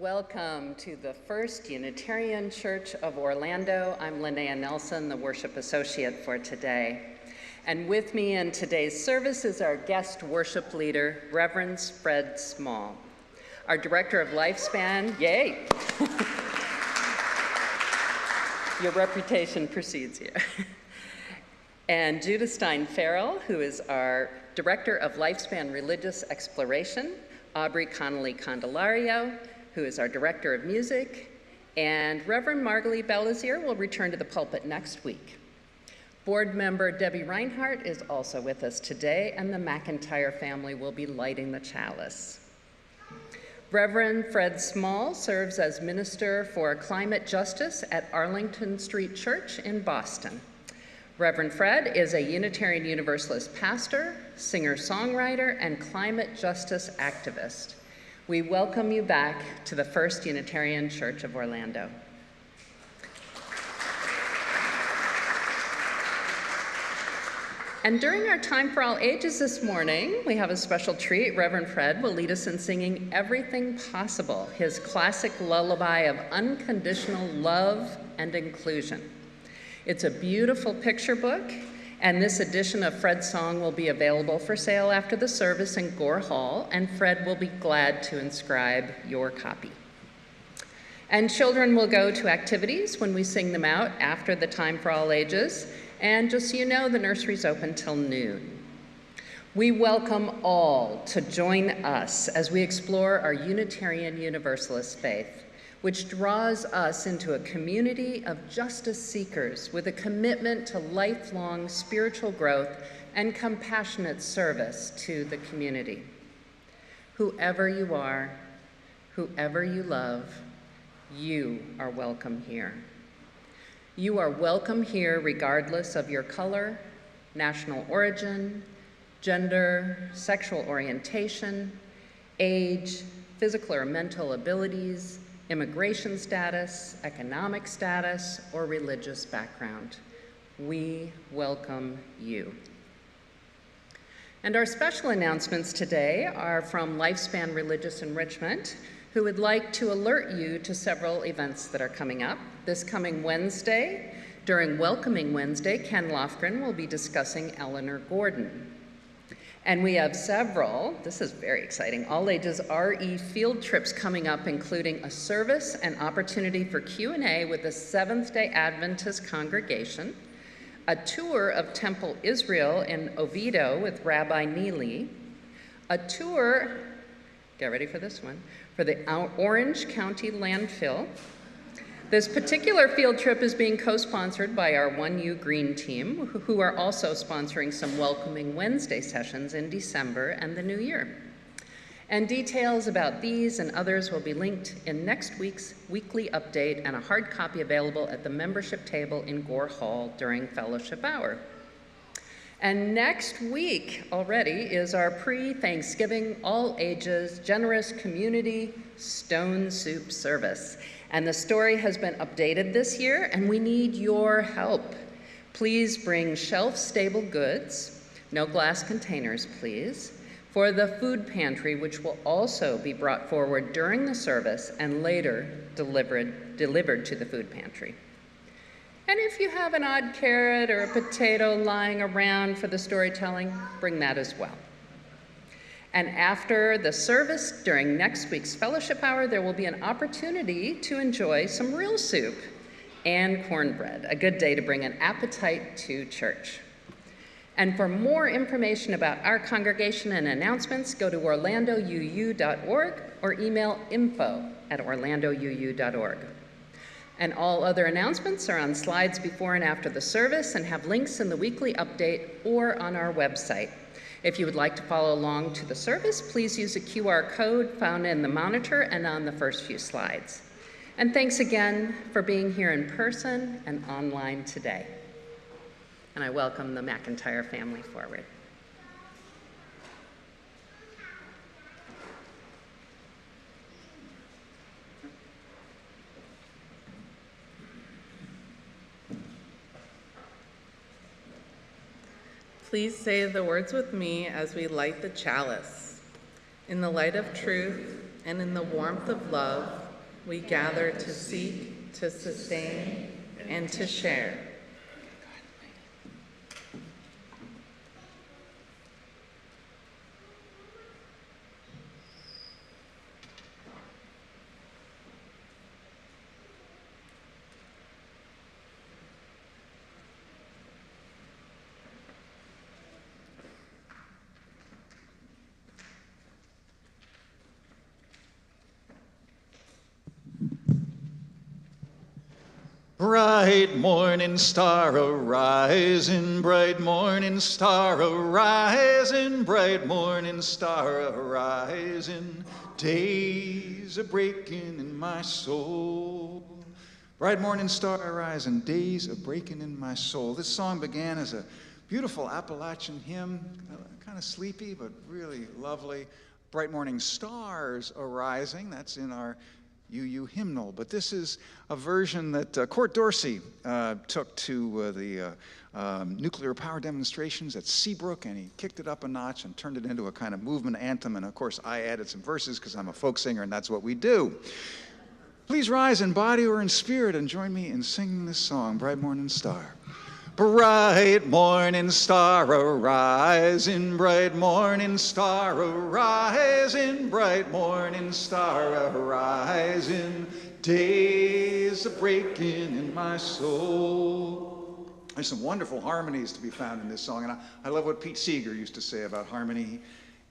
Welcome to the First Unitarian Church of Orlando. I'm Linnea Nelson, the worship associate for today. And with me in today's service is our guest worship leader, Reverend Fred Small. Our director of Lifespan, yay! Your reputation precedes you. And Judith Stein-Farrall, who is our director of Lifespan Religious Exploration, Aubrey Connelly-Candelario, who is our director of music, and Reverend Margalie Belazier will return to the pulpit next week. Board member Debbie Reinhardt is also with us today, and the McIntyre family will be lighting the chalice. Reverend Fred Small serves as Minister for Climate Justice at Arlington Street Church in Boston. Reverend Fred is a Unitarian Universalist pastor, singer-songwriter, and climate justice activist. We welcome you back to the First Unitarian Church of Orlando. And during our Time for All Ages this morning, we have a special treat. Reverend Fred will lead us in singing Everything Possible, his classic lullaby of unconditional love and inclusion. It's a beautiful picture book, and this edition of Fred's song will be available for sale after the service in Gore Hall, and Fred will be glad to inscribe your copy. And children will go to activities when we sing them out after the Time for All Ages, and just so you know, the nursery's open till noon. We welcome all to join us as we explore our Unitarian Universalist faith, which draws us into a community of justice seekers with a commitment to lifelong spiritual growth and compassionate service to the community. Whoever you are, whoever you love, you are welcome here. You are welcome here regardless of your color, national origin, gender, sexual orientation, age, physical or mental abilities, immigration status, economic status, or religious background. We welcome you. And our special announcements today are from Lifespan Religious Enrichment, who would like to alert you to several events that are coming up. This coming Wednesday, during Welcoming Wednesday, Ken Lofgren will be discussing Eleanor Gordon. And we have several, this is very exciting, all ages RE field trips coming up, including a service and opportunity for Q&A with the Seventh-day Adventist congregation, a tour of Temple Israel in Oviedo with Rabbi Neely, a tour, get ready for this one, for the Orange County landfill. This particular field trip is being co-sponsored by our 1U Green team, who are also sponsoring some Welcoming Wednesday sessions in December and the new year. And details about these and others will be linked in next week's weekly update and a hard copy available at the membership table in Gore Hall during fellowship hour. And next week already is our pre-Thanksgiving, all ages, generous community stone soup service. And the story has been updated this year, and we need your help. Please bring shelf-stable goods, no glass containers, please, for the food pantry, which will also be brought forward during the service and later delivered to the food pantry. And if you have an odd carrot or a potato lying around for the storytelling, bring that as well. And after the service during next week's fellowship hour, there will be an opportunity to enjoy some real soup and cornbread, a good day to bring an appetite to church. And for more information about our congregation and announcements, go to orlandouu.org or email info@orlandouu.org. And all other announcements are on slides before and after the service and have links in the weekly update or on our website. If you would like to follow along to the service, please use a QR code found in the monitor and on the first few slides. And thanks again for being here in person and online today. And I welcome the McIntyre family forward. Please say the words with me as we light the chalice. In the light of truth and in the warmth of love, we gather to seek, to sustain, and to share. Bright morning star arising, bright morning star arising, bright morning star arising, days are breaking in my soul. Bright morning star arising, days are breaking in my soul. This song began as a beautiful Appalachian hymn, kind of sleepy but really lovely. Bright morning stars arising, that's in our UU hymnal, but this is a version that Court Dorsey took to the nuclear power demonstrations at Seabrook, and he kicked it up a notch and turned it into a kind of movement anthem, and of course I added some verses because I'm a folk singer and that's what we do. Please rise in body or in spirit and join me in singing this song, Bright Morning Star. Bright morning star arising, bright morning star arising, bright morning star arising, days are breaking in my soul. There's some wonderful harmonies to be found in this song, and I love what Pete Seeger used to say about harmony.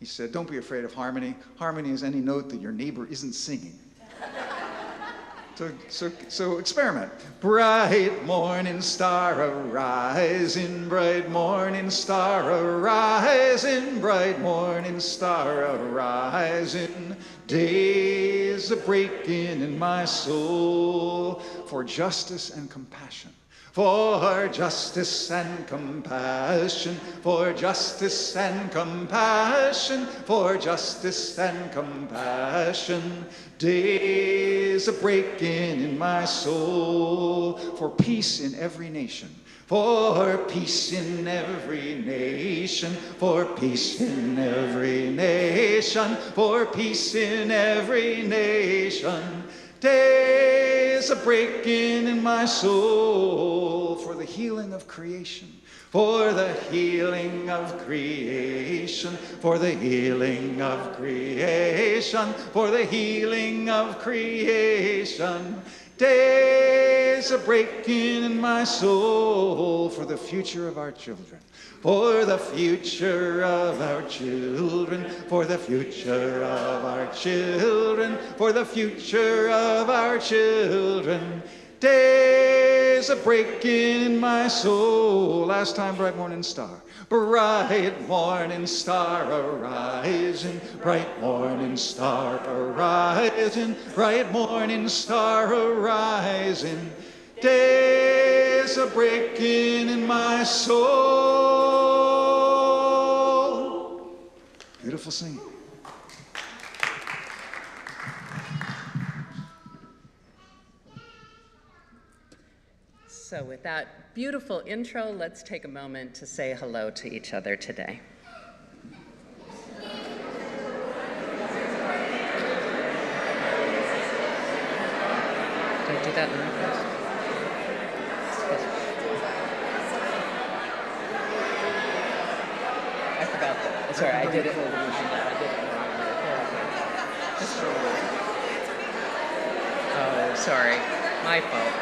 He said, don't be afraid of harmony. Harmony is any note that your neighbor isn't singing. So experiment. Bright morning star arising, bright morning star arising, bright morning star arising, days are breaking in my soul for justice and compassion. For justice and compassion, for justice and compassion, for justice and compassion, days are breaking in my soul. For peace in every nation, for peace in every nation, for peace in every nation, for peace in every nation, days are breaking in my soul. For the healing of creation, for the healing of creation, for the healing of creation, for the healing of creation, Days are breaking in my soul for the future of our children. For the future of our children, for the future of our children, for the future of our children. Days are breaking in my soul. Last time, bright morning star. Bright morning star arising, bright morning star arising, bright morning star arising. Days are breaking in my soul. Beautiful singing. So with that beautiful intro, let's take a moment to say hello to each other today. Did I do that in the first? I forgot that. Sorry, I did it. Oh, sorry. My fault.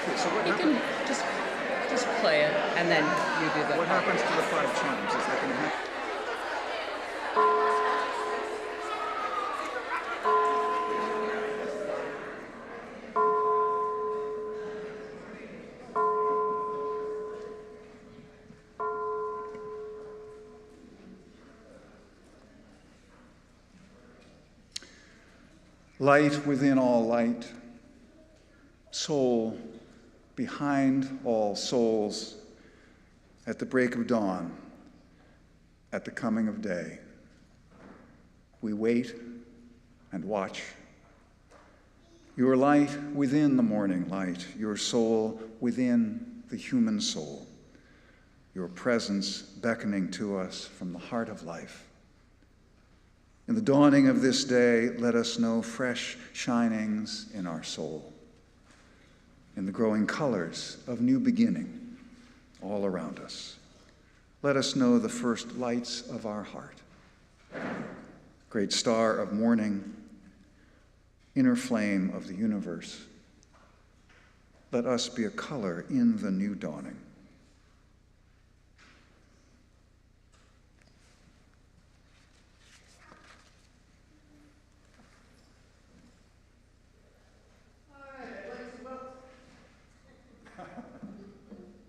Okay, so what You can just play it, and then you do the. What happens to the 5 chimes? Is that going to happen? Light within all light, soul behind all souls, at the break of dawn, at the coming of day. We wait and watch. Your light within the morning light, your soul within the human soul, your presence beckoning to us from the heart of life. In the dawning of this day, let us know fresh shinings in our soul, in the growing colors of new beginning all around us. Let us know the first lights of our heart. Great star of morning, inner flame of the universe, let us be a color in the new dawning.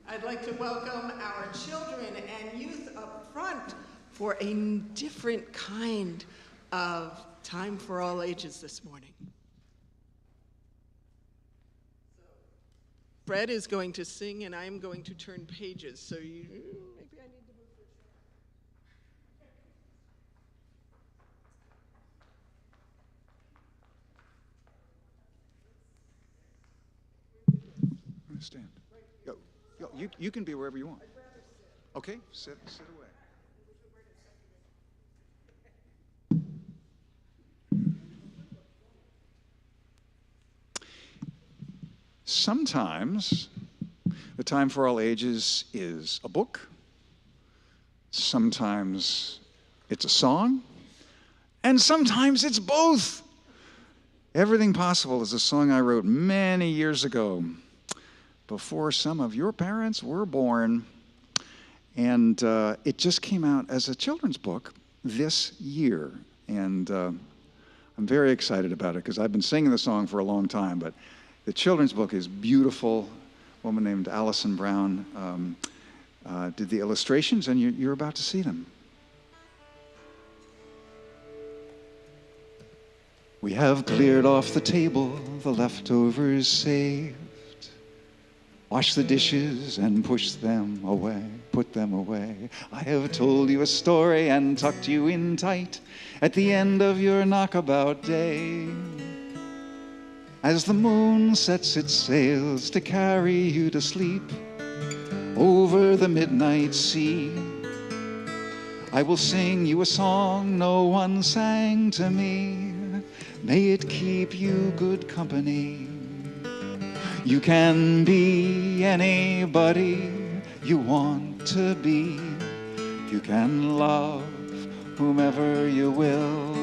I'd like to welcome our children and youth up front for a different kind of time for all ages this morning. Fred is going to sing and I'm going to turn pages, so maybe I need to move this. Stand. You can be wherever you want. Okay, sit away. Sometimes the time for all ages is a book. Sometimes it's a song. And sometimes it's both. Everything Possible is a song I wrote many years ago, before some of your parents were born. And it just came out as a children's book this year. And I'm very excited about it because I've been singing the song for a long time, but the children's book is beautiful. A woman named Allison Brown did the illustrations, and you're about to see them. We have cleared off the table, the leftovers saved. Wash the dishes and push them away, put them away. I have told you a story and tucked you in tight at the end of your knockabout day. As the moon sets its sails to carry you to sleep over the midnight sea, I will sing you a song no one sang to me. May it keep you good company. You can be anybody you want to be. You can love whomever you will.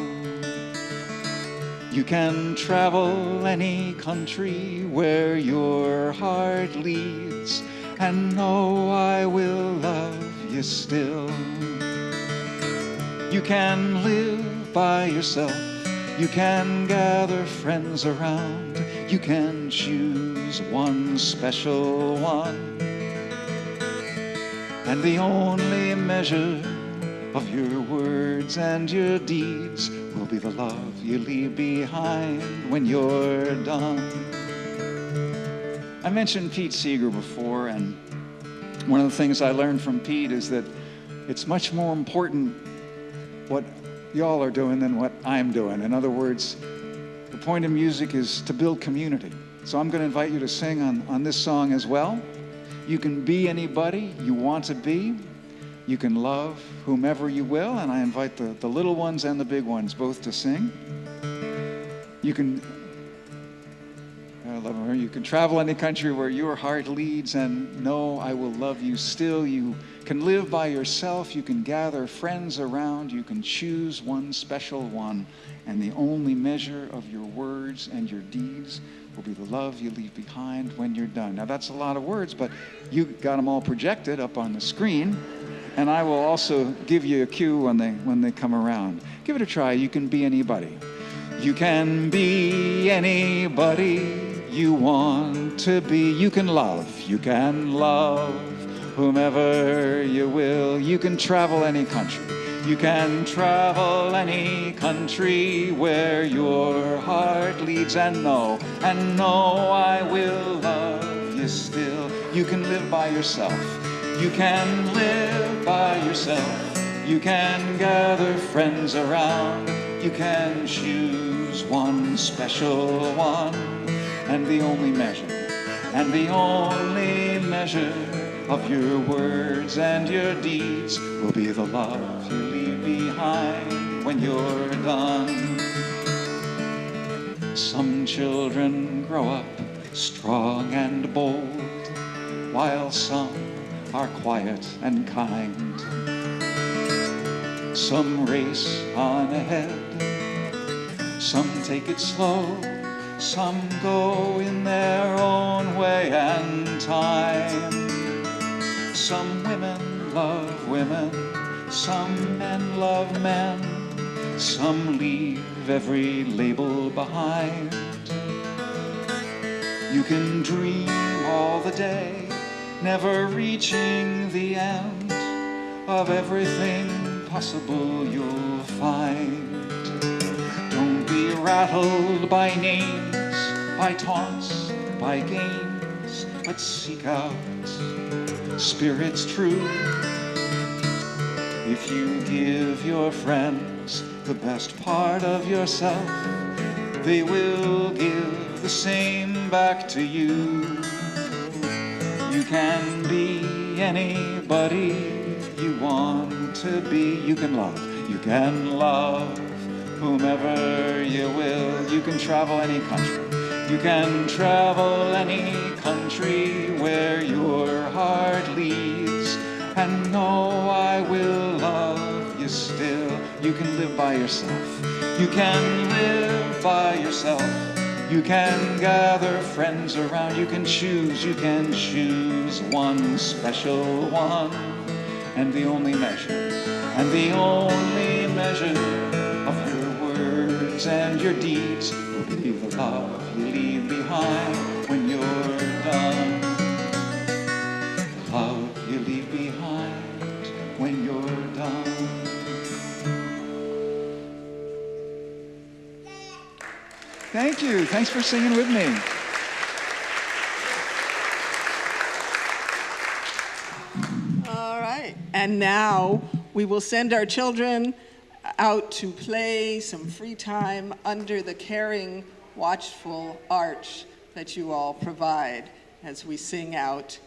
You can travel any country where your heart leads, and know I will love you still. You can live by yourself, you can gather friends around, you can choose one special one, and the only measure of your words and your deeds will be the love you leave behind when you're done. I mentioned Pete Seeger before, and one of the things I learned from Pete is that it's much more important what y'all are doing than what I'm doing. In other words, the point of music is to build community. So I'm going to invite you to sing on this song as well. You can be anybody you want to be. You can love whomever you will, and I invite the little ones and the big ones both to sing. You can travel any country where your heart leads, and know I will love you still. You can live by yourself, you can gather friends around, you can choose one special one, and the only measure of your words and your deeds will be the love you leave behind when you're done. Now that's a lot of words, but you got them all projected up on the screen. And I will also give you a cue when they come around. Give it a try. You can be anybody. You can be anybody you want to be. You can love. You can love whomever you will. You can travel any country. You can travel any country where your heart leads, and know I will love you still. You can live by yourself. You can live by yourself, you can gather friends around, you can choose one special one, and the only measure of your words and your deeds will be the love you leave behind when you're done. Some children grow up strong and bold, while some are quiet and kind. Some race on ahead, some take it slow, some go in their own way and time. Some women love women, some men love men, some leave every label behind. You can dream all the day, never reaching the end of everything possible you'll find. Don't be rattled by names, by taunts, by games, but seek out spirits true. If you give your friends the best part of yourself, they will give the same back to you. You can be anybody you want to be. You can love whomever you will. You can travel any country. You can travel any country where your heart leads, and know I will love you still. You can live by yourself. You can live by yourself. You can gather friends around, you can choose one special one, and the only measure of your words and your deeds will be the love you leave behind when you're done. The love you leave behind when you're done. Thank you. Thanks for singing with me. All right. And now we will send our children out to play some free time under the caring, watchful arch that you all provide as we sing out.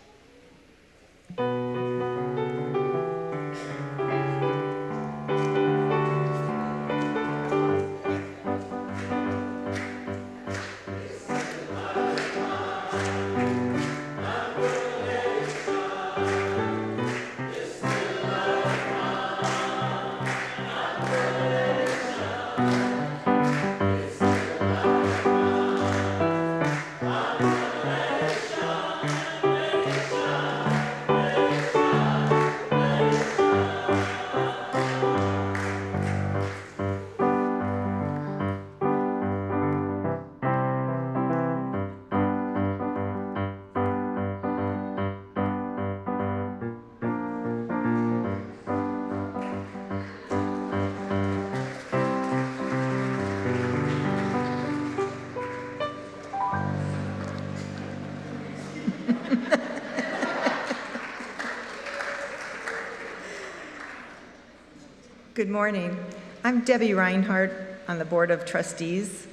Good morning. I'm Debbie Reinhardt on the Board of Trustees.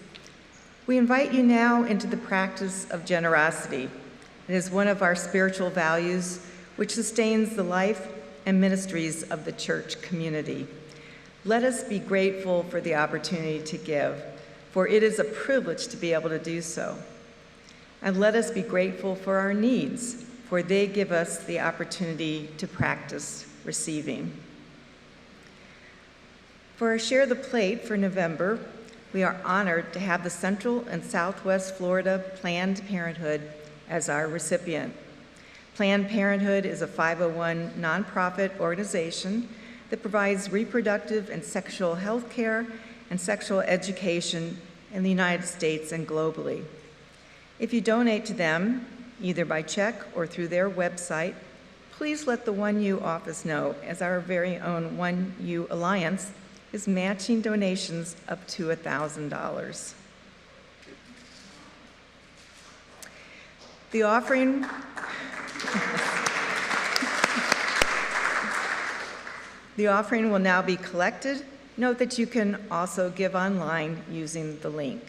We invite you now into the practice of generosity. It is one of our spiritual values which sustains the life and ministries of the church community. Let us be grateful for the opportunity to give, for it is a privilege to be able to do so. And let us be grateful for our needs, for they give us the opportunity to practice receiving. For our Share the Plate for November, we are honored to have the Central and Southwest Florida Planned Parenthood as our recipient. Planned Parenthood is a 501 nonprofit organization that provides reproductive and sexual health care and sexual education in the United States and globally. If you donate to them, either by check or through their website, please let the 1U office know, as our very own 1U Alliance is matching donations up to $1,000. The offering will now be collected. Note that you can also give online using the link.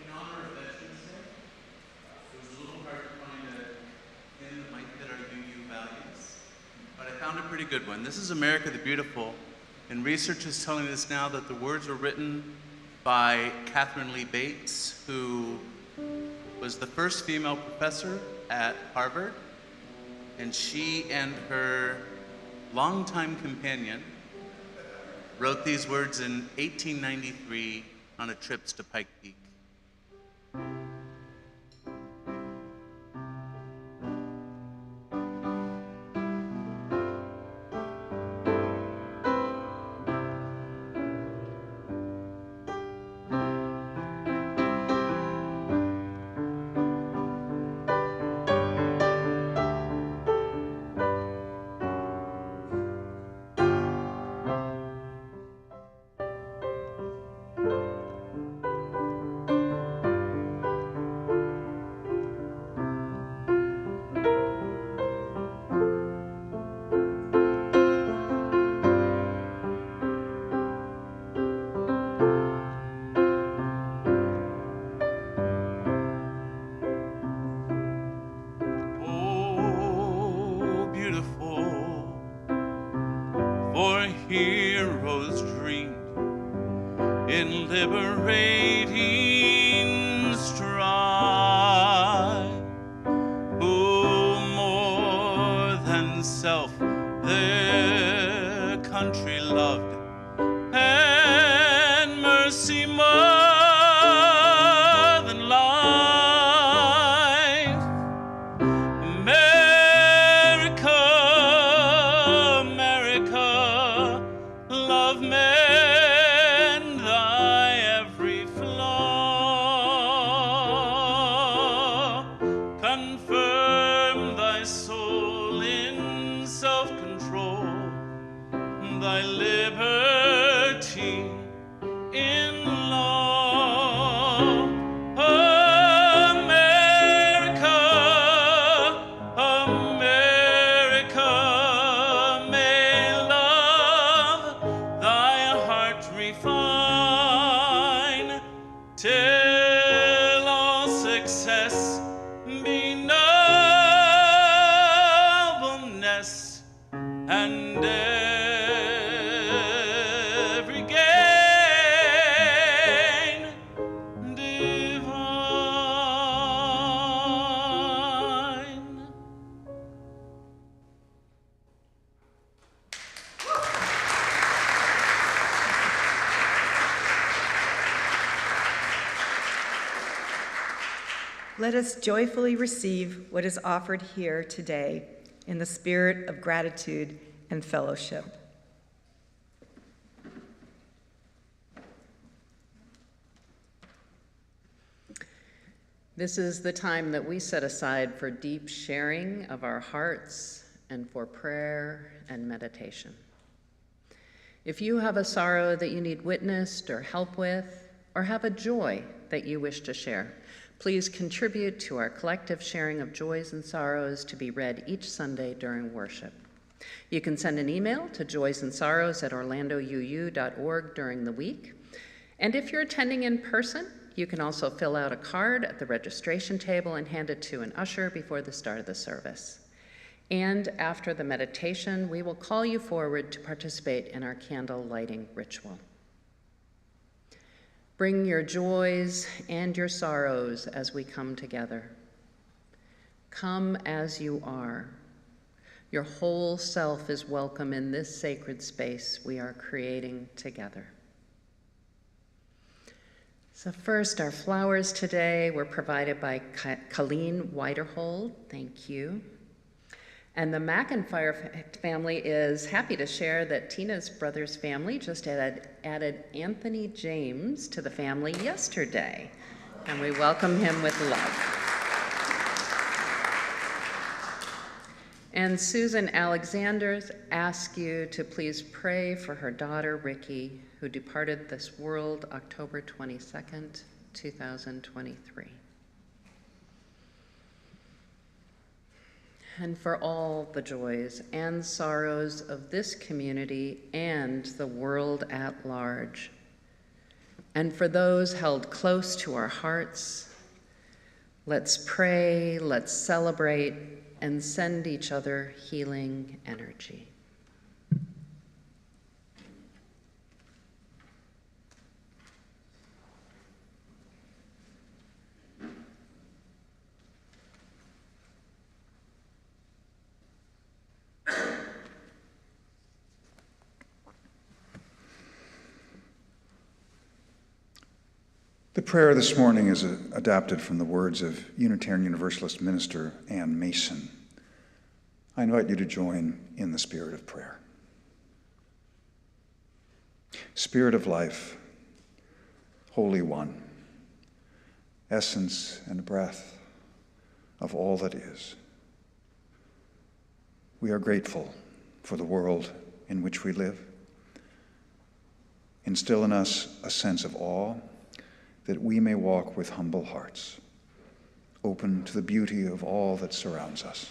In honor of Veterans Day, it was a little hard to find a hymn that might fit our UU values, but I found a pretty good one. This is America the Beautiful, and research is telling us now that the words were written by Catherine Lee Bates, who was the first female professor at Harvard, and she and her longtime companion wrote these words in 1893 on a trip to Pike Peak. Let us joyfully receive what is offered here today in the spirit of gratitude and fellowship. This is the time that we set aside for deep sharing of our hearts and for prayer and meditation. If you have a sorrow that you need witnessed or help with, or have a joy that you wish to share, Please contribute to our collective sharing of joys and sorrows to be read each Sunday during worship. You can send an email to joysandsorrows@orlandouu.org during the week. And if you're attending in person, you can also fill out a card at the registration table and hand it to an usher before the start of the service. And after the meditation, we will call you forward to participate in our candle lighting ritual. Bring your joys and your sorrows as we come together. Come as you are. Your whole self is welcome in this sacred space we are creating together. So first, our flowers today were provided by Colleen Weiderhold. Thank you. And the McIntyre family is happy to share that Tina's brother's family just added Anthony James to the family yesterday, and we welcome him with love. And Susan Alexanders asks you to please pray for her daughter, Ricky, who departed this world October 22nd, 2023. And for all the joys and sorrows of this community and the world at large. And for those held close to our hearts, let's pray, let's celebrate, and send each other healing energy. The prayer this morning is adapted from the words of Unitarian Universalist minister Ann Mason. I invite you to join in the spirit of prayer. Spirit of life, Holy One, essence and breath of all that is. We are grateful for the world in which we live. Instill in us a sense of awe, that we may walk with humble hearts, open to the beauty of all that surrounds us.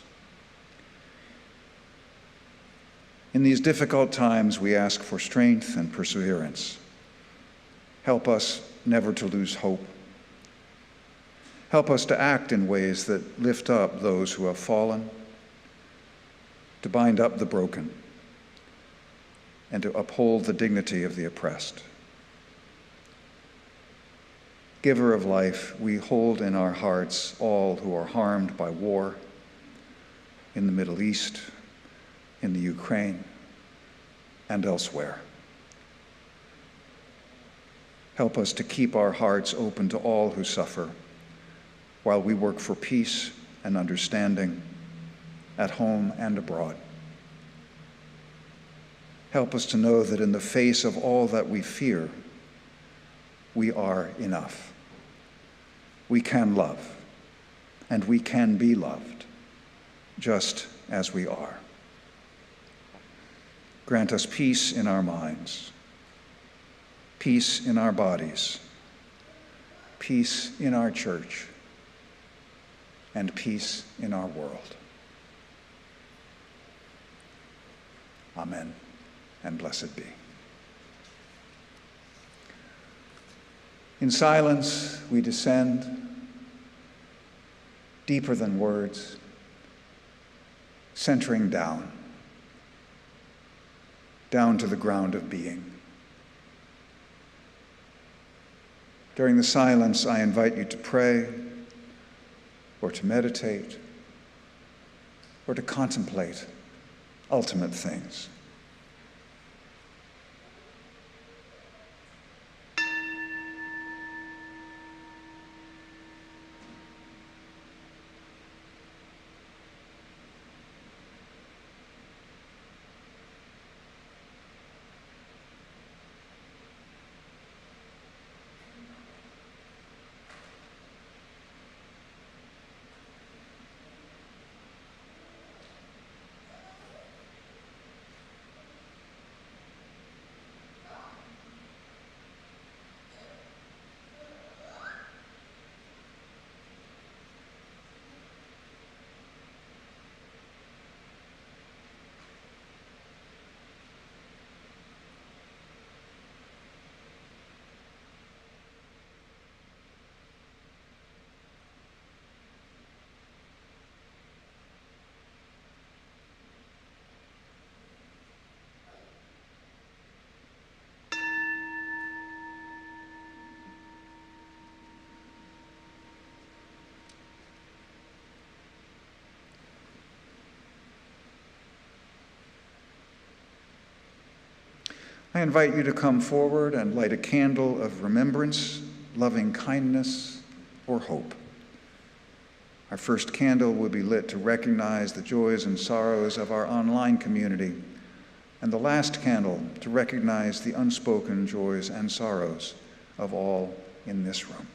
In these difficult times, we ask for strength and perseverance. Help us never to lose hope. Help us to act in ways that lift up those who have fallen, to bind up the broken, and to uphold the dignity of the oppressed. Giver of life, we hold in our hearts all who are harmed by war in the Middle East, in the Ukraine, and elsewhere. Help us to keep our hearts open to all who suffer while we work for peace and understanding at home and abroad. Help us to know that in the face of all that we fear, we are enough. We can love, and we can be loved, just as we are. Grant us peace in our minds, peace in our bodies, peace in our church, and peace in our world. Amen, and blessed be. In silence, we descend deeper than words, centering down to the ground of being. During the silence, I invite you to pray, or to meditate, or to contemplate ultimate things. I invite you to come forward and light a candle of remembrance, loving kindness, or hope. Our first candle will be lit to recognize the joys and sorrows of our online community, and the last candle to recognize the unspoken joys and sorrows of all in this room.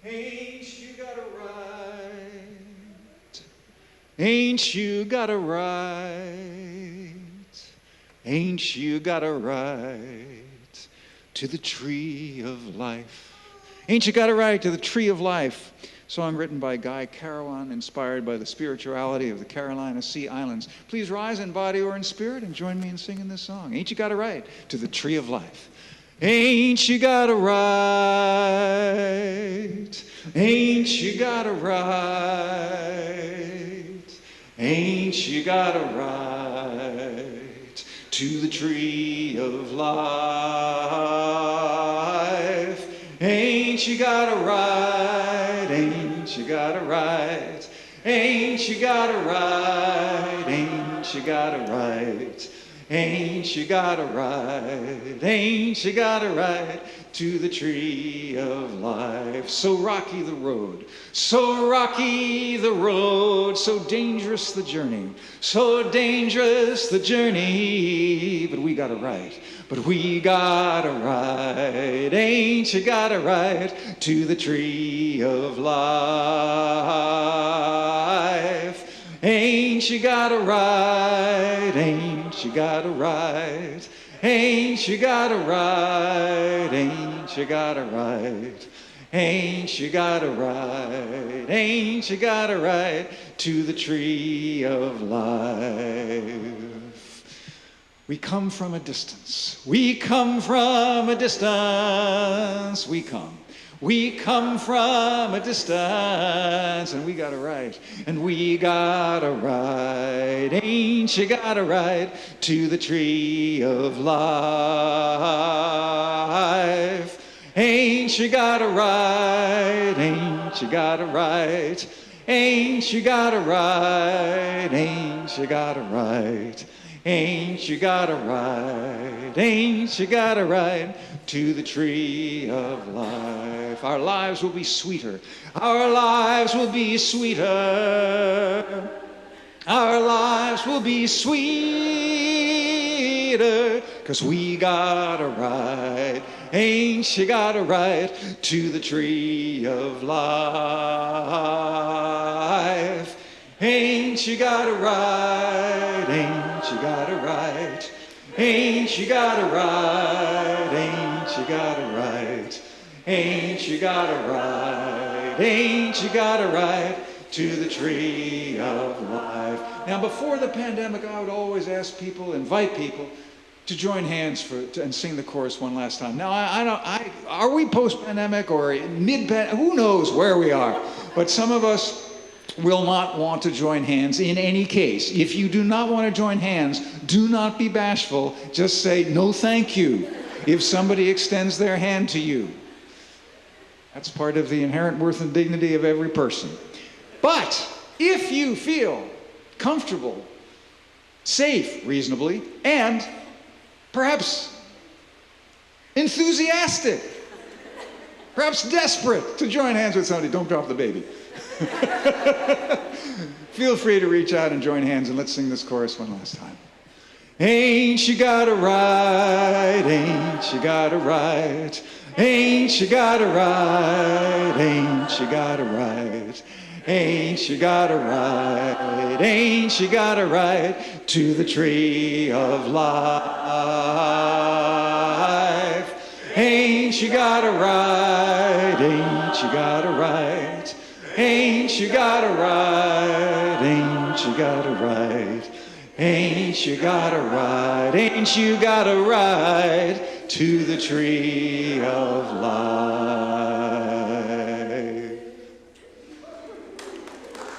Ain't you got a right? Ain't you got a right? Ain't you got a right to the tree of life? Ain't you got a right to the tree of life? Song written by Guy Carawan, inspired by the spirituality of the Carolina Sea Islands. Please rise in body or in spirit and join me in singing this song. Ain't you got a right to the tree of life? Ain't you got a right? Ain't you got a right? Ain't you got a right to the tree of life? Ain't you got a right? Ain't you got a right? Ain't you got a right? Ain't you got a right? Ain't you got a right? Ain't you got a right to the tree of life? So rocky the road, so rocky the road, so dangerous the journey, so dangerous the journey, but we got a right. But we got a right, ain't you got a right to the tree of life? Ain't you got a right, ain't you got a right? Ain't you got a right, ain't you got a right? Ain't you got a right, ain't you got a right to the tree of life? We come from a distance. We come from a distance. We come from a distance, and we got a right, and we got a right. Ain't you got a right to the tree of life? Ain't you got a right? Ain't you got a right? Ain't you got a right? Ain't you got a right? Ain't you got a right? Ain't you got a right to the tree of life? Our lives will be sweeter. Our lives will be sweeter. Our lives will be sweeter, 'cause we got a right. Ain't you got a right to the tree of life? Ain't you got a right? Ain't you got a right? Ain't you got a right? Ain't you got a right? Ain't you got a right? Ain't you got a right to the tree of life? Now, before the pandemic, I would always ask people, invite people to join hands and sing the chorus one last time. Now, are we post-pandemic or mid-pandemic? Who knows where we are? But some of us will not want to join hands in any case. If you do not want to join hands, do not be bashful. Just say, no thank you, if somebody extends their hand to you. That's part of the inherent worth and dignity of every person. But if you feel comfortable, safe, reasonably, and perhaps enthusiastic, perhaps desperate to join hands with somebody, don't drop the baby. Feel free to reach out and join hands, and let's sing this chorus one last time. Ain't you got a right? Ain't you got a right? Ain't you got a right? Ain't you got a right? Ain't you got a right? Ain't you got a right to the tree of life? Ain't you got a right? Ain't you got a right? Ain't you got a right? Ain't you got a right? Ain't you got a right? Ain't you got a right to the tree of life?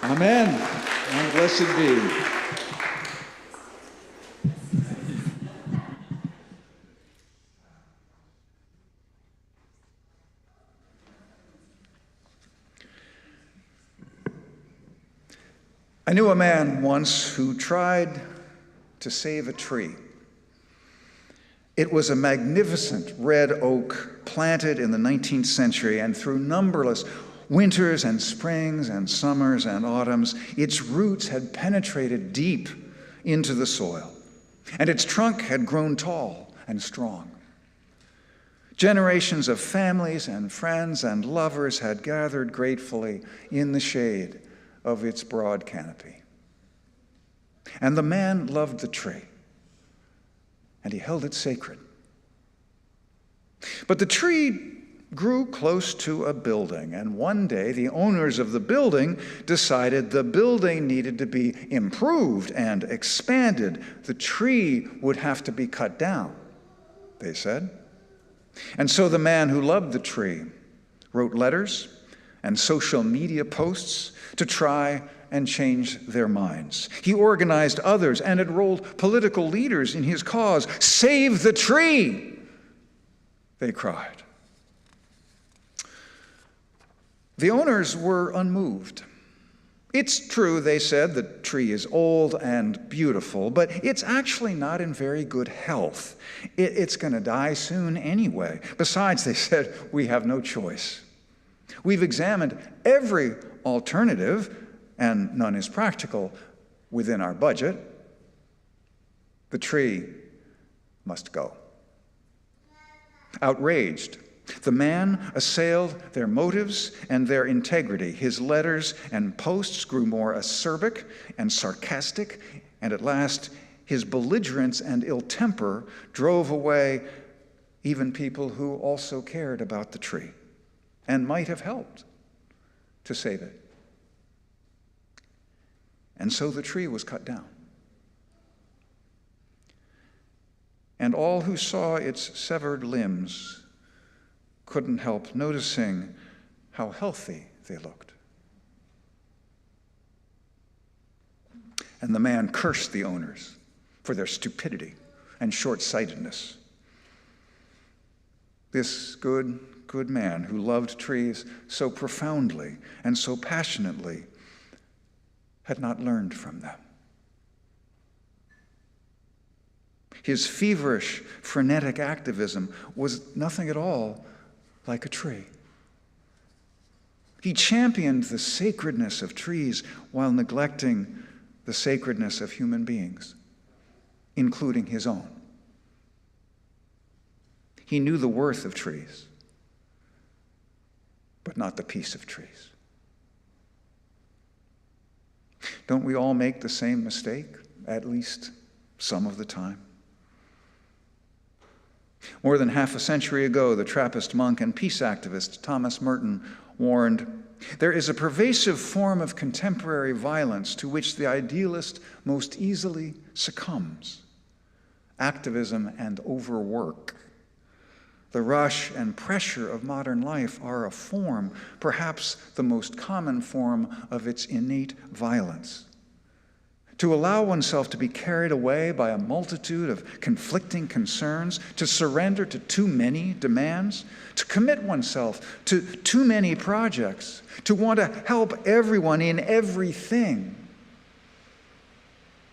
Amen. And blessed be. I knew a man once who tried to save a tree. It was a magnificent red oak planted in the 19th century, and through numberless winters and springs and summers and autumns, its roots had penetrated deep into the soil, and its trunk had grown tall and strong. Generations of families and friends and lovers had gathered gratefully in the shade of its broad canopy. And the man loved the tree, and he held it sacred. But the tree grew close to a building, and one day the owners of the building decided the building needed to be improved and expanded. The tree would have to be cut down, they said. And so the man who loved the tree wrote letters and social media posts to try and change their minds. He organized others and enrolled political leaders in his cause. "Save the tree!" they cried. The owners were unmoved. It's true, they said, the tree is old and beautiful, but it's actually not in very good health. It's going to die soon anyway. Besides, they said, we have no choice. We've examined every alternative, and none is practical within our budget. The tree must go. Outraged, the man assailed their motives and their integrity. His letters and posts grew more acerbic and sarcastic, and at last his belligerence and ill temper drove away even people who also cared about the tree and might have helped to save it. And so the tree was cut down. And all who saw its severed limbs couldn't help noticing how healthy they looked. And the man cursed the owners for their stupidity and short-sightedness. This good man who loved trees so profoundly and so passionately had not learned from them. His feverish, frenetic activism was nothing at all like a tree. He championed the sacredness of trees while neglecting the sacredness of human beings, including his own. He knew the worth of trees, but not the peace of trees. Don't we all make the same mistake, at least some of the time? More than half a century ago, the Trappist monk and peace activist Thomas Merton warned, "There is a pervasive form of contemporary violence to which the idealist most easily succumbs: activism and overwork. The rush and pressure of modern life are a form, perhaps the most common form of its innate violence. To allow oneself to be carried away by a multitude of conflicting concerns, to surrender to too many demands, to commit oneself to too many projects, to want to help everyone in everything,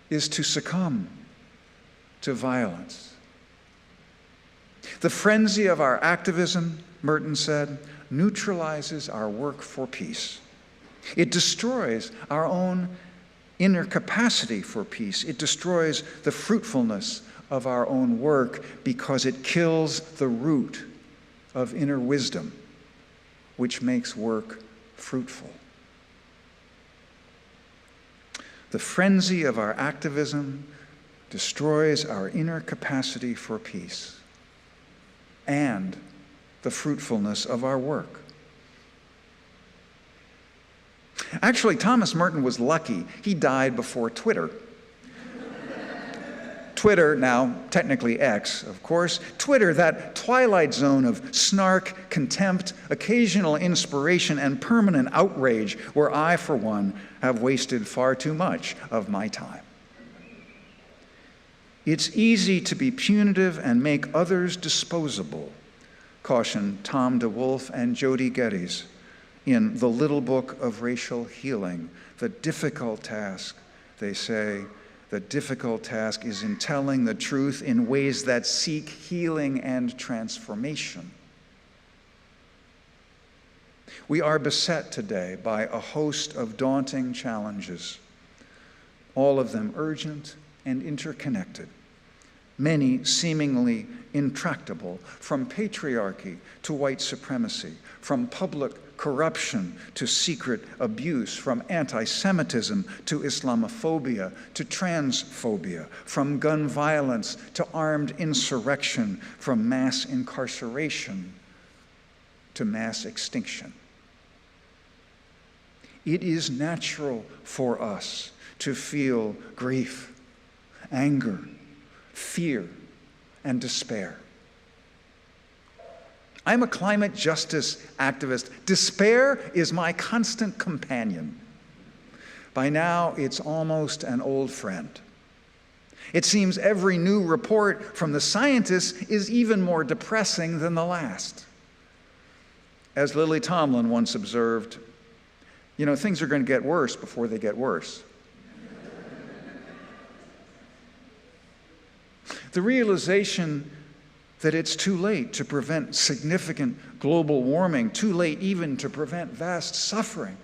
is to succumb to violence. The frenzy of our activism," Merton said, "neutralizes our work for peace. It destroys our own inner capacity for peace. It destroys the fruitfulness of our own work because it kills the root of inner wisdom, which makes work fruitful." The frenzy of our activism destroys our inner capacity for peace and the fruitfulness of our work. Actually, Thomas Merton was lucky. He died before Twitter. Twitter, now technically X, of course. Twitter, that twilight zone of snark, contempt, occasional inspiration, and permanent outrage, where I, for one, have wasted far too much of my time. It's easy to be punitive and make others disposable, cautioned Tom DeWolf and Jody Geddes in The Little Book of Racial Healing. The difficult task, they say, the difficult task is in telling the truth in ways that seek healing and transformation. We are beset today by a host of daunting challenges, all of them urgent and interconnected. many seemingly intractable, from patriarchy to white supremacy, from public corruption to secret abuse, from anti-Semitism to Islamophobia to transphobia, from gun violence to armed insurrection, from mass incarceration to mass extinction. It is natural for us to feel grief, anger, fear, and despair. I'm a climate justice activist. Despair is my constant companion. By now, it's almost an old friend. It seems every new report from the scientists is even more depressing than the last. As Lily Tomlin once observed, things are going to get worse before they get worse. The realization that it's too late to prevent significant global warming, too late even to prevent vast suffering,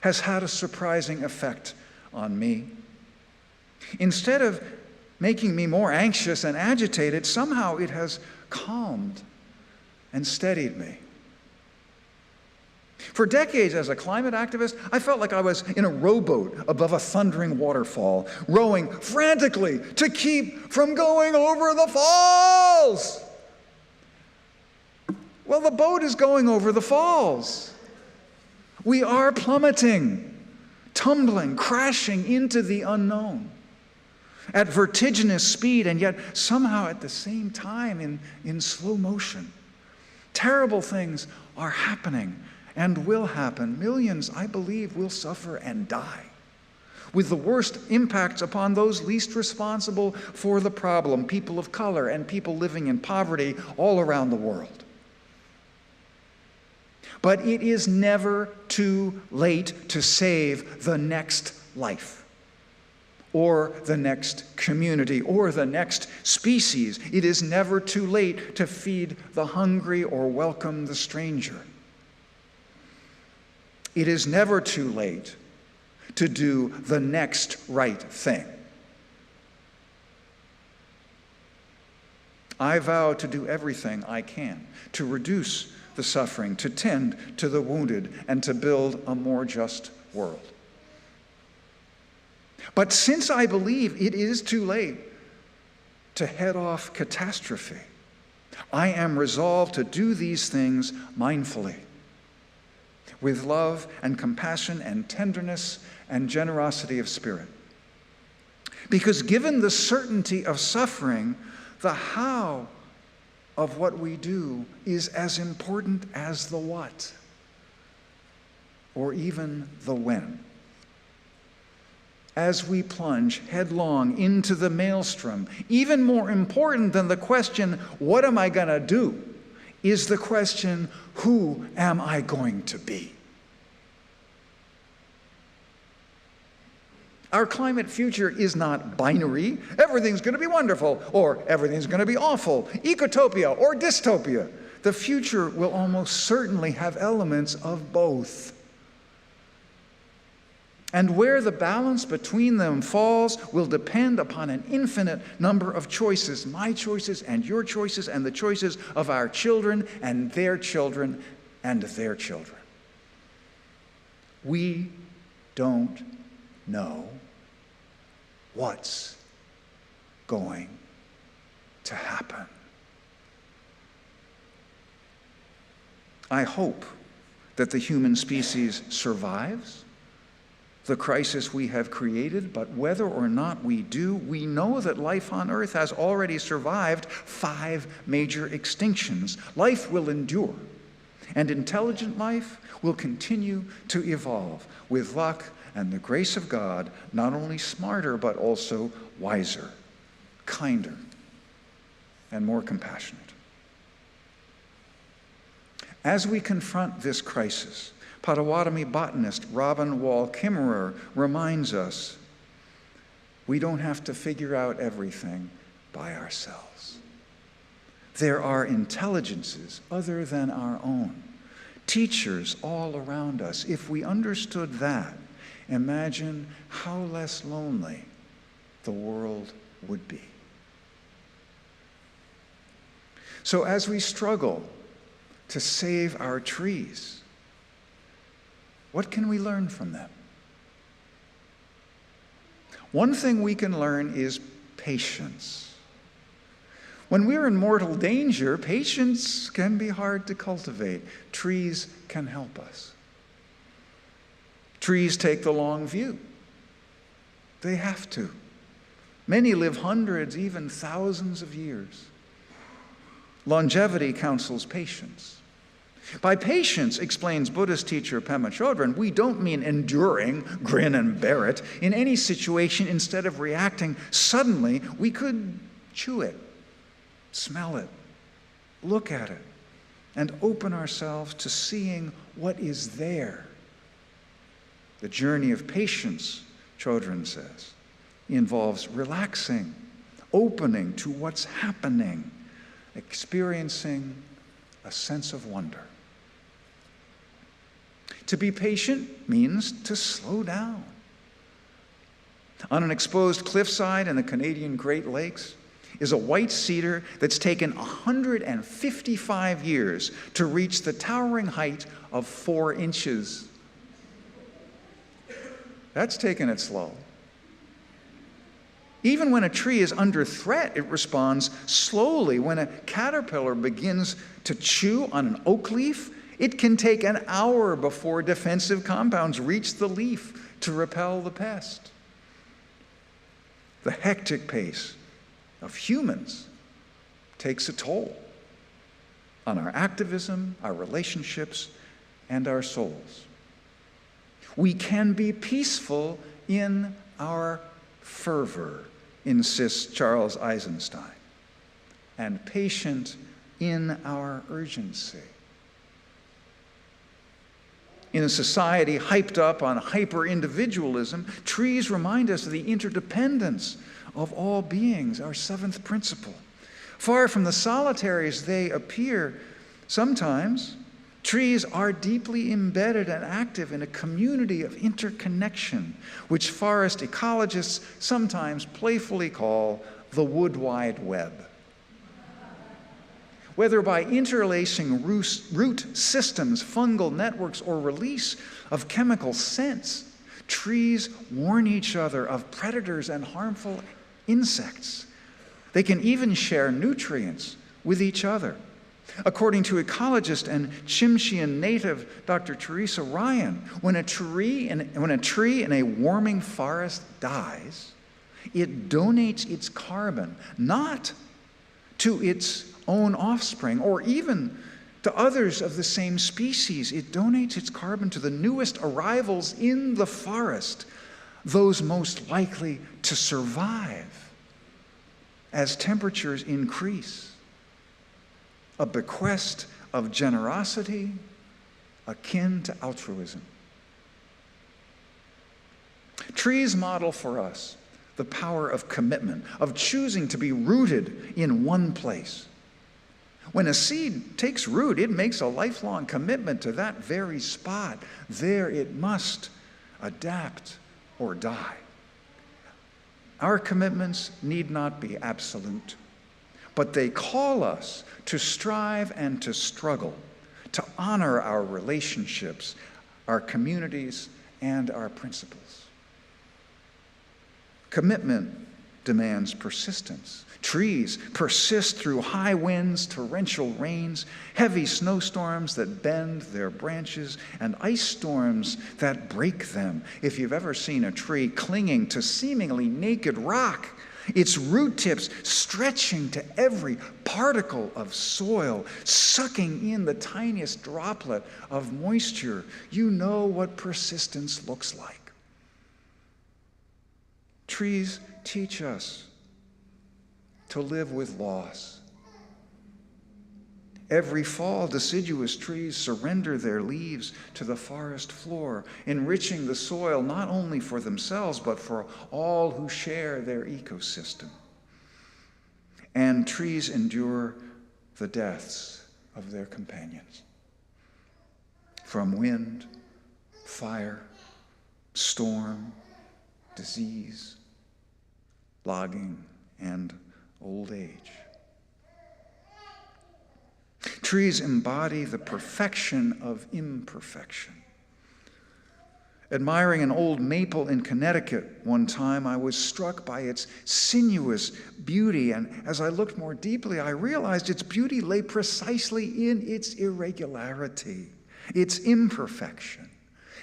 has had a surprising effect on me. Instead of making me more anxious and agitated, somehow it has calmed and steadied me. For decades as a climate activist, I felt like I was in a rowboat above a thundering waterfall, rowing frantically to keep from going over the falls. Well, the boat is going over the falls. We are plummeting, tumbling, crashing into the unknown at vertiginous speed, and yet somehow at the same time in slow motion. Terrible things are happening and will happen. Millions, I believe, will suffer and die, with the worst impacts upon those least responsible for the problem, people of color and people living in poverty all around the world. But it is never too late to save the next life, or the next community, or the next species. It is never too late to feed the hungry or welcome the stranger. It is never too late to do the next right thing. I vow to do everything I can to reduce the suffering, to tend to the wounded, and to build a more just world. But since I believe it is too late to head off catastrophe, I am resolved to do these things mindfully, with love and compassion and tenderness and generosity of spirit. Because given the certainty of suffering, the how of what we do is as important as the what, or even the when. As we plunge headlong into the maelstrom, even more important than the question, what am I going to do, is the question, who am I going to be? Our climate future is not binary. Everything's going to be wonderful, or everything's going to be awful, ecotopia or dystopia. The future will almost certainly have elements of both. And where the balance between them falls will depend upon an infinite number of choices, my choices and your choices and the choices of our children and their children and their children. We don't know what's going to happen. I hope that the human species survives the crisis we have created, but whether or not we do, we know that life on Earth has already survived 5 major extinctions. Life will endure, and intelligent life will continue to evolve with luck and the grace of God, not only smarter, but also wiser, kinder, and more compassionate. As we confront this crisis, Potawatomi botanist Robin Wall Kimmerer reminds us we don't have to figure out everything by ourselves. There are intelligences other than our own, teachers all around us. If we understood that, imagine how less lonely the world would be. So as we struggle to save our trees, what can we learn from them? One thing we can learn is patience. When we're in mortal danger, patience can be hard to cultivate. Trees can help us. Trees take the long view. They have to. Many live hundreds, even thousands of years. Longevity counsels patience. By patience, explains Buddhist teacher Pema Chodron, we don't mean enduring, grin and bear it. In any situation, instead of reacting suddenly, we could chew it, smell it, look at it, and open ourselves to seeing what is there. The journey of patience, Chodron says, involves relaxing, opening to what's happening, experiencing a sense of wonder. To be patient means to slow down. On an exposed cliffside in the Canadian Great Lakes is a white cedar that's taken 155 years to reach the towering height of 4 inches. That's taking it slow. Even when a tree is under threat, it responds slowly. When a caterpillar begins to chew on an oak leaf, it can take an hour before defensive compounds reach the leaf to repel the pest. The hectic pace of humans takes a toll on our activism, our relationships, and our souls. We can be peaceful in our fervor, insists Charles Eisenstein, and patient in our urgency. In a society hyped up on hyper-individualism, trees remind us of the interdependence of all beings, our 7th principle. Far from the solitaries they appear, sometimes trees are deeply embedded and active in a community of interconnection, which forest ecologists sometimes playfully call the wood wide web. Whether by interlacing root systems, fungal networks, or release of chemical scents, trees warn each other of predators and harmful insects. They can even share nutrients with each other. According to ecologist and Tsimshian native Dr. Teresa Ryan, when a tree in a warming forest dies, it donates its carbon not to its own offspring or even to others of the same species. It donates its carbon to the newest arrivals in the forest, those most likely to survive as temperatures increase. A bequest of generosity akin to altruism. Trees model for us the power of commitment, of choosing to be rooted in one place. When a seed takes root, it makes a lifelong commitment to that very spot. There it must adapt or die. Our commitments need not be absolute, but they call us to strive and to struggle, to honor our relationships, our communities, and our principles. Commitment demands persistence. Trees persist through high winds, torrential rains, heavy snowstorms that bend their branches, and ice storms that break them. If you've ever seen a tree clinging to seemingly naked rock, its root tips stretching to every particle of soil, sucking in the tiniest droplet of moisture, you know what persistence looks like. Trees teach us to live with loss. Every fall, deciduous trees surrender their leaves to the forest floor, enriching the soil not only for themselves, but for all who share their ecosystem. And trees endure the deaths of their companions. From wind, fire, storm, disease, logging, and old age. Trees embody the perfection of imperfection. Admiring an old maple in Connecticut one time, I was struck by its sinuous beauty, and as I looked more deeply, I realized its beauty lay precisely in its irregularity, its imperfection.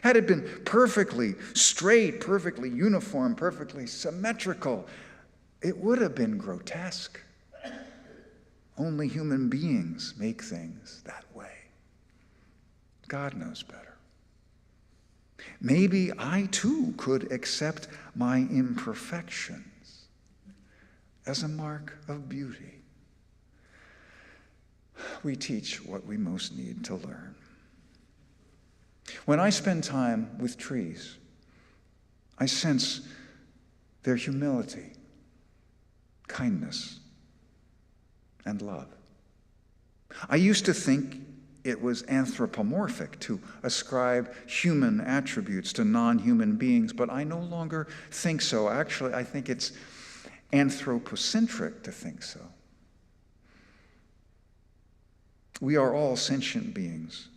Had it been perfectly straight, perfectly uniform, perfectly symmetrical, it would have been grotesque. Only human beings make things that way. God knows better. Maybe I too could accept my imperfections as a mark of beauty. We teach what we most need to learn. When I spend time with trees, I sense their humility, kindness, and love. I used to think it was anthropomorphic to ascribe human attributes to non-human beings, but I no longer think so. Actually, I think it's anthropocentric to think so. We are all sentient beings.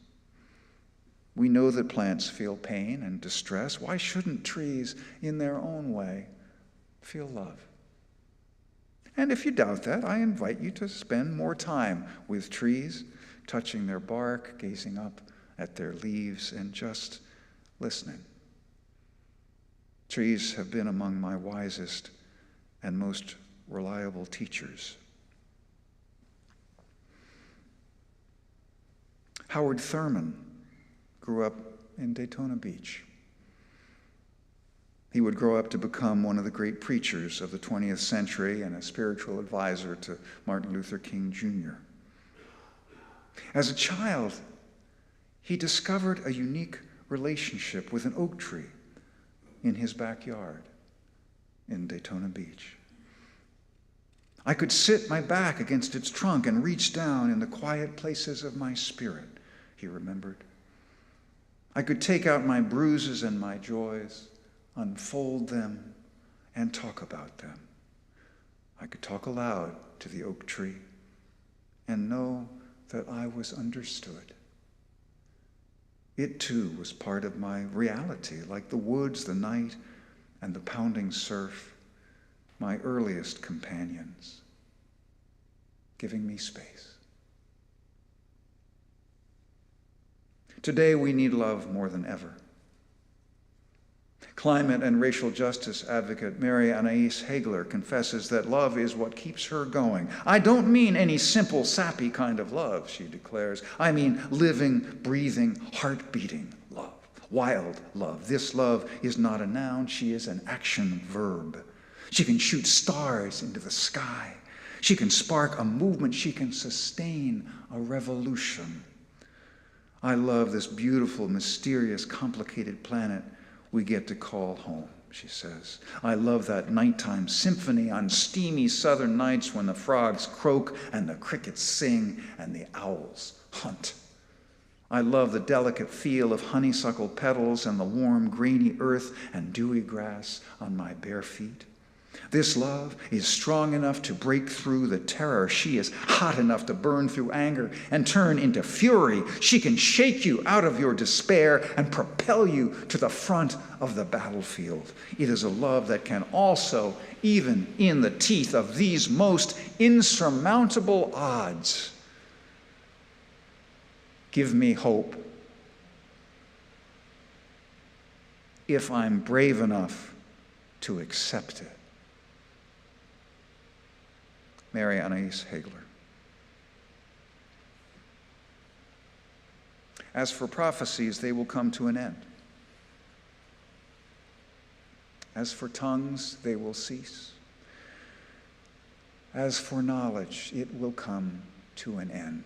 We know that plants feel pain and distress. Why shouldn't trees, in their own way, feel love? And if you doubt that, I invite you to spend more time with trees, touching their bark, gazing up at their leaves, and just listening. Trees have been among my wisest and most reliable teachers. Howard Thurman grew up in Daytona Beach. He would grow up to become one of the great preachers of the 20th century and a spiritual advisor to Martin Luther King Jr. As a child, he discovered a unique relationship with an oak tree in his backyard in Daytona Beach. I could sit my back against its trunk and reach down in the quiet places of my spirit, he remembered. I could take out my bruises and my joys, unfold them, and talk about them. I could talk aloud to the oak tree and know that I was understood. It too was part of my reality, like the woods, the night, and the pounding surf, my earliest companions, giving me space. Today we need love more than ever. Climate and racial justice advocate Mary Anais Hagler confesses that love is what keeps her going. I don't mean any simple, sappy kind of love, she declares. I mean living, breathing, heart-beating love, wild love. This love is not a noun, she is an action verb. She can shoot stars into the sky. She can spark a movement. She can sustain a revolution. I love this beautiful, mysterious, complicated planet we get to call home, she says. I love that nighttime symphony on steamy southern nights when the frogs croak and the crickets sing and the owls hunt. I love the delicate feel of honeysuckle petals and the warm, grainy earth and dewy grass on my bare feet. This love is strong enough to break through the terror. She is hot enough to burn through anger and turn into fury. She can shake you out of your despair and propel you to the front of the battlefield. It is a love that can also, even in the teeth of these most insurmountable odds, give me hope if I'm brave enough to accept it. Mary Anais Hagler. As for prophecies, they will come to an end. As for tongues, they will cease. As for knowledge, it will come to an end.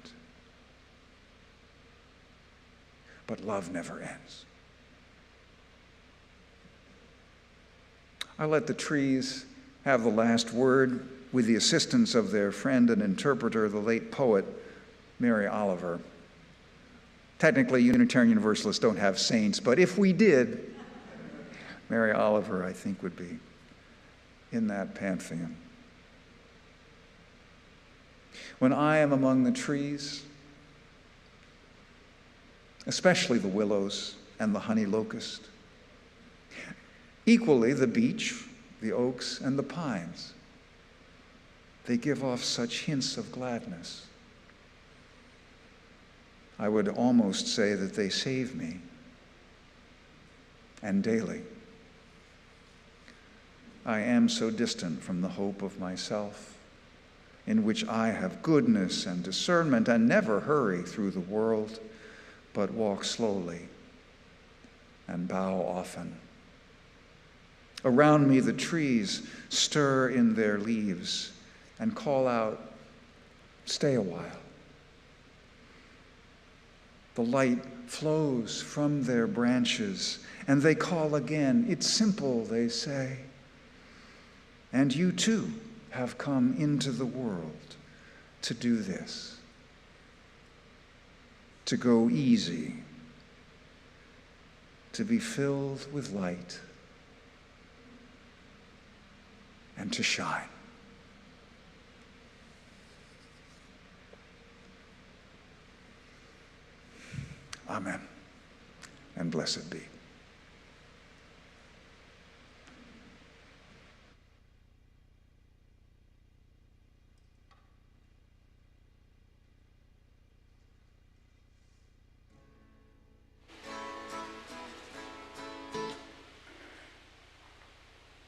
But love never ends. I let the trees have the last word with the assistance of their friend and interpreter, the late poet, Mary Oliver. Technically, Unitarian Universalists don't have saints, but if we did, Mary Oliver, I think, would be in that pantheon. When I am among the trees, especially the willows and the honey locust. Equally, the beech, the oaks, and the pines. They give off such hints of gladness. I would almost say that they save me, and daily. I am so distant from the hope of myself, in which I have goodness and discernment and never hurry through the world, but walk slowly and bow often. Around me the trees stir in their leaves and call out, "Stay a while." The light flows from their branches, and they call again. It's simple, they say. And you too have come into the world to do this, to go easy, to be filled with light, and to shine. Amen, and blessed be.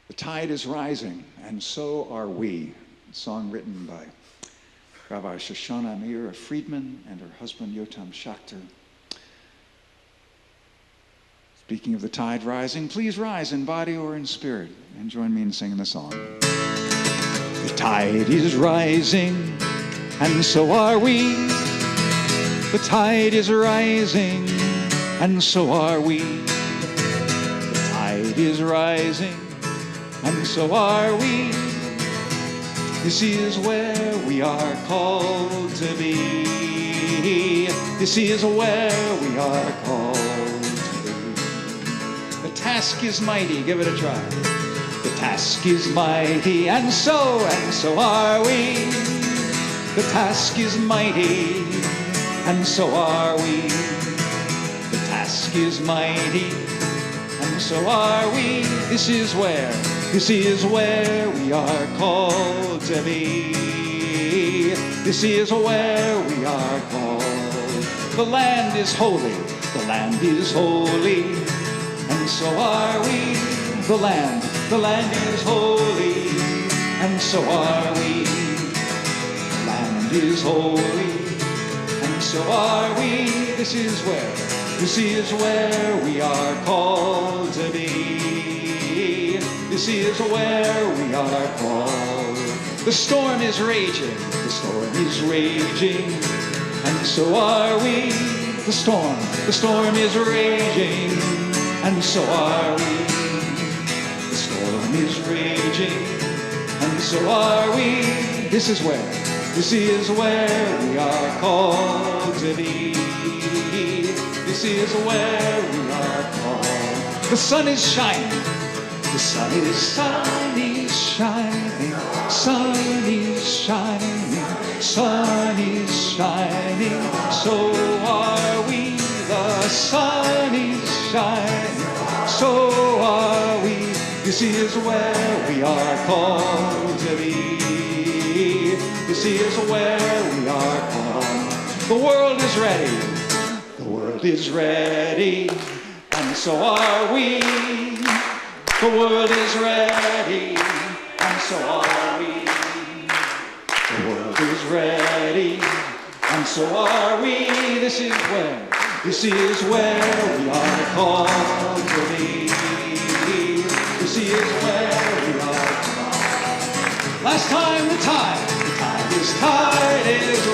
The tide is rising, and so are we. A song written by Rabbi Shoshana Meir Friedman and her husband Yotam Schachter. Speaking of the tide rising, please rise in body or in spirit and join me in singing the song. The tide is rising, and so are we. The tide is rising, and so are we. The tide is rising, and so are we. This is where we are called to be. This is where we are called to be. The task is mighty, give it a try. The task is mighty, and so are we. The task is mighty, and so are we. The task is mighty, and so are we. This is where we are called to be. This is where we are called. The land is holy, the land is holy, and so are we. The land is holy, and so are we. The land is holy, and so are we. This is where we are called to be. This is where we are called. The storm is raging, and so are we. The storm is raging, and so are we. The storm is raging, and so are we. This is where we are called to be. This is where we are called. The sun is shining. The sun is shining, sun is shining, sun is shining, so are we. The sun is shining, so are we. This is where we are called to be. This is where we are called. The world is ready, the world is ready, and so are we. The world is ready, and so are we. The world is ready, and so are we. This is where we are called to be. This is where we are called. Last time the tide is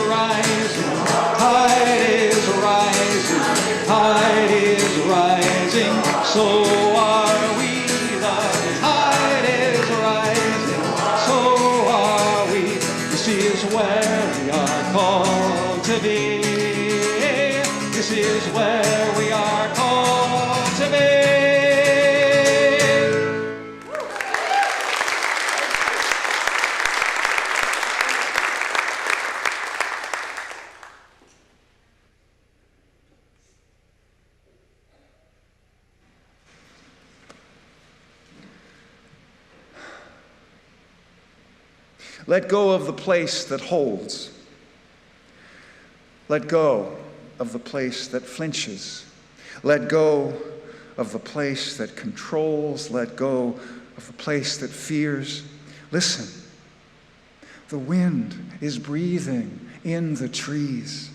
rising, tide is rising, tide is rising, so are we. This is where we are called to be. This is where we are called to be. Let go of the place that holds. Let go of the place that flinches. Let go of the place that controls. Let go of the place that fears. Listen, the wind is breathing in the trees.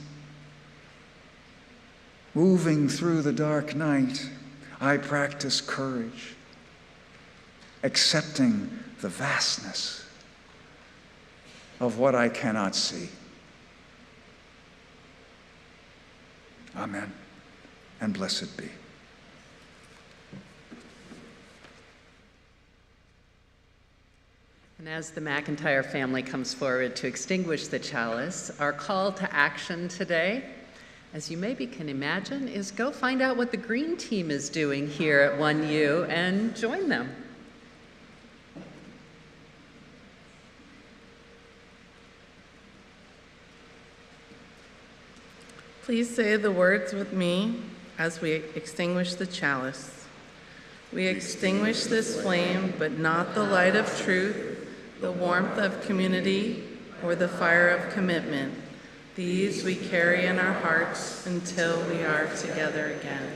Moving through the dark night, I practice courage, accepting the vastness of what I cannot see. Amen, and blessed be. And as the McIntyre family comes forward to extinguish the chalice, our call to action today, as you maybe can imagine, is go find out what the green team is doing here at 1U and join them. Please say the words with me as we extinguish the chalice. We extinguish this flame, but not the light of truth, the warmth of community, or the fire of commitment. These we carry in our hearts until we are together again.